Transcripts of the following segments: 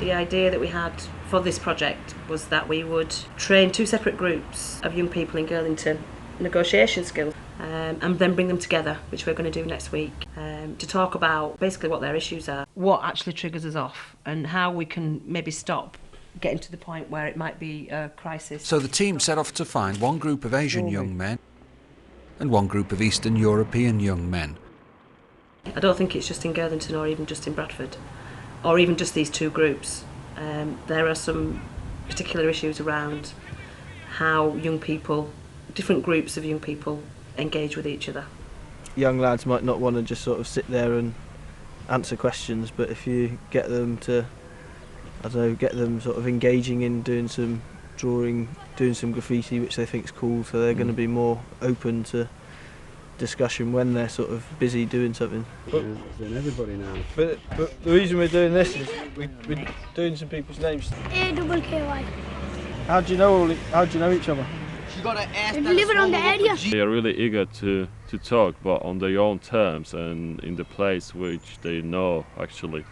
The idea that we had for this project was that we would train 2 separate groups of young people in Girlington negotiation skills and then bring them together, which we're going to do next week, to talk about basically what their issues are, what actually triggers us off and how we can maybe stop getting to the point where it might be a crisis. So the team set off to find one group of Asian young men and one group of Eastern European young men. I don't think it's just in Girlington or even just in Bradford or even just these 2 groups. There are some particular issues around how young people, different groups of young people, engage with each other. Young lads might not want to just sort of sit there and answer questions, but if you get them to, I don't know, get them sort of engaging in doing some drawing, doing some graffiti, which they think is cool, so they're going to be more open to discussion when they're sort of busy doing something. It's in everybody now. But the reason we're doing this is we're doing some people's names. A-double-K-Y. How do you know each other? They live around the area. They are really eager to talk, but on their own terms and in the place which they know, actually.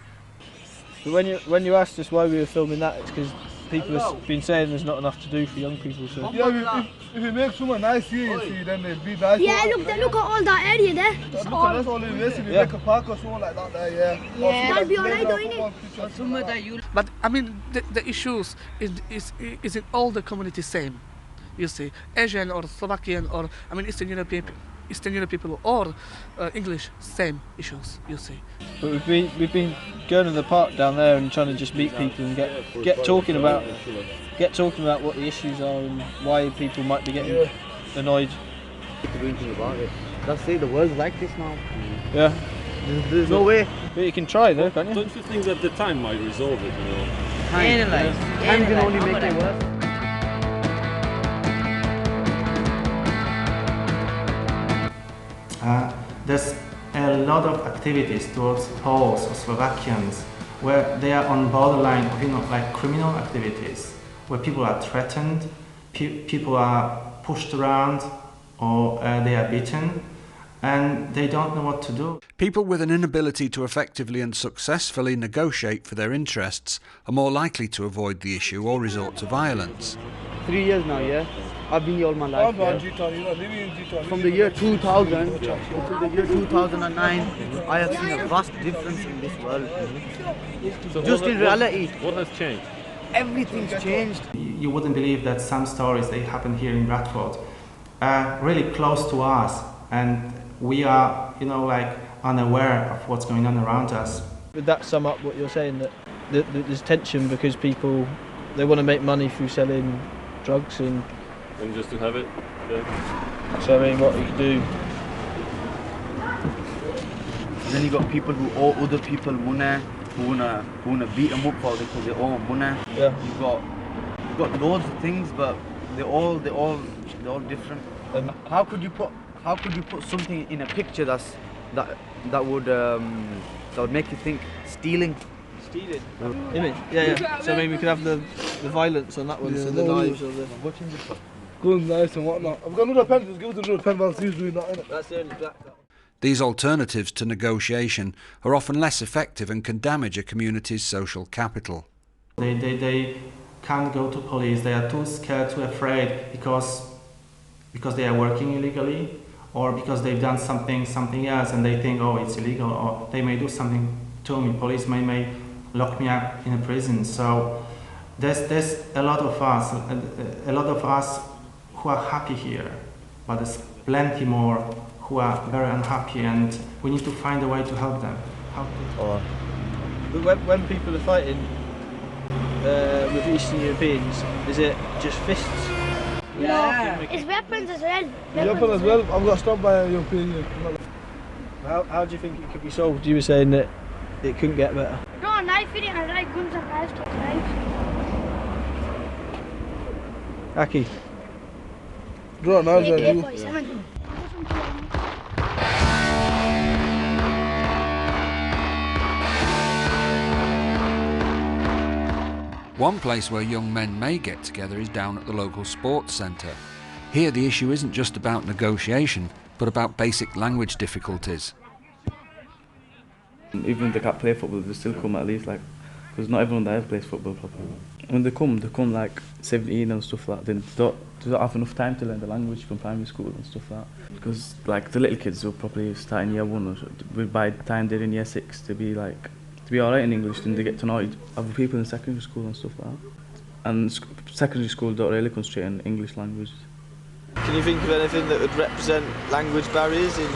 But when you asked us why we were filming that, it's because people have been saying there's not enough to do for young people. So. Yeah, if you make someone nice here, you see, then they'd be nice. Yeah, look at all that area there. That's all it is. If you make a park or something like that there, yeah. That'll be alright, don't it? But I mean, the issues is in all the communities same. You see, Asian or Slovakian or I mean Eastern European people or English, same issues. You see. But we've been going to the park down there and trying to just meet people and get talking about what the issues are and why people might be getting annoyed. That's it. The world's like this now. Yeah. There's no way. But you can try though, can't you? Don't you think that the time might resolve it? You know? Time can only make it worse. There's a lot of activities towards Poles or Slovakians where they are on borderline of like criminal activities, where people are threatened, people are pushed around, or they are beaten, and they don't know what to do. People with an inability to effectively and successfully negotiate for their interests are more likely to avoid the issue or resort to violence. 3 years now, yeah? I've been here all my life. Yeah. From the year 2000 to the year 2009, I have seen a vast difference in this world. So just in reality. What has changed? Everything's changed. You wouldn't believe that some stories they happen here in Bradford are really close to us, and we are, like unaware of what's going on around us. Would that sum up what you're saying, that there's tension because people, they want to make money through selling drugs and just to have it. Yeah. So I mean, what you can do. Then you got people who owe other people money, who wanna beat them up for it because they owe money. Yeah. You've got loads of things, but they're all different. How could you put something in a picture that would make you think stealing? Stealing? Image? Yeah. So maybe we could have the violence on that one, so the knives or the... Guns, knives and whatnot. I've got another pen, just give us another pen while Steve's doing that, innit? That's the only black. These alternatives to negotiation are often less effective and can damage a community's social capital. They can't go to police, they are too scared, too afraid because they are working illegally, or because they've done something else and they think, oh, it's illegal, or they may do something to me, police may lock me up in a prison. So there's a lot of us who are happy here, but there's plenty more who are very unhappy, and we need to find a way to help them. But when people are fighting with Eastern Europeans, is it just fists? Yeah. It's weapons as well. Weapons as well. I've got stopped by a European. How do you think it could be solved? You were saying that it couldn't get better. No, knife fitting and like guns and knives to knives. Aki. Draw knives at you. AK-47. One place where young men may get together is down at the local sports centre. Here the issue isn't just about negotiation, but about basic language difficulties. Even if they can't play football, they still come at least like because not everyone there plays football properly. When they come like 17 and stuff like that, they don't have enough time to learn the language from primary school and stuff like that. Because like the little kids will probably start in year 1, or by the time they're in year 6 to be alright in English, then they get to know other people in secondary school and stuff like that. And secondary school don't really concentrate on English language. Can you think of anything that would represent language barriers in?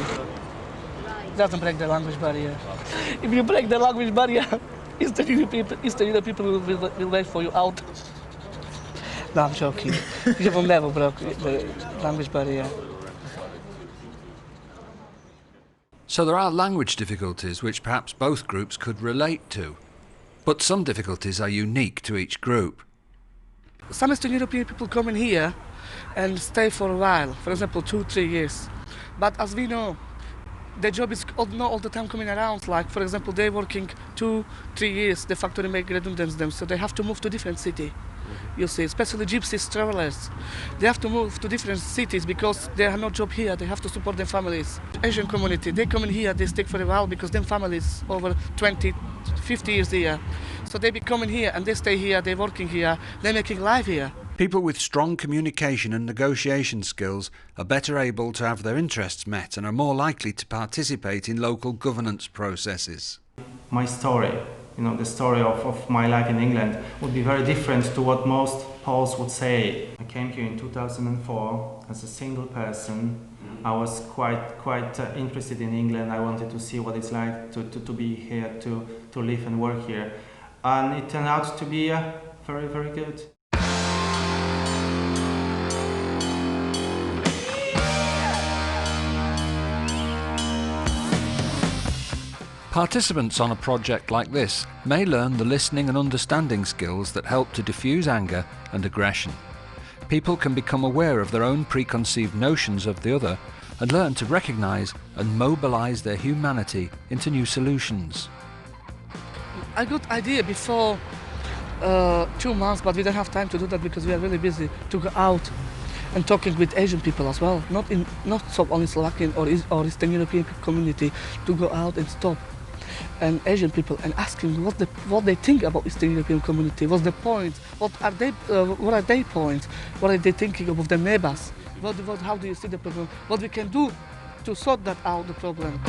Doesn't break the language barrier. If you break the language barrier, Eastern European people will wait for you out. No, I'm joking. You will never break the language barrier. So there are language difficulties which perhaps both groups could relate to. But some difficulties are unique to each group. Some Eastern European people come in here and stay for a while, for example 2-3 years. But as we know, the job is not all the time coming around. Like for example, they're working 2-3 years, the factory make redundant them, so they have to move to different city. You see, especially gypsies, travelers, they have to move to different cities because they have no job here. They have to support their families. Asian community, they come in here, they stick for a while because their families over 20, 50 years here. So they be coming here and they stay here. They're working here. They're making life here. People with strong communication and negotiation skills are better able to have their interests met and are more likely to participate in local governance processes. My story, the story of my life in England would be very different to what most Poles would say. I came here in 2004 as a single person. I was quite interested in England. I wanted to see what it's like to be here, to live and work here. And it turned out to be very, very good. Participants on a project like this may learn the listening and understanding skills that help to diffuse anger and aggression. People can become aware of their own preconceived notions of the other and learn to recognise and mobilise their humanity into new solutions. I got idea before 2 months, but we don't have time to do that because we are really busy to go out and talking with Asian people as well, not so only Slovakian or Eastern European community, to go out and stop and Asian people and asking what they think about Eastern European community, what's the point, what are their points, what are they thinking of their neighbors, how do you see the problem, what we can do to sort that out the problem.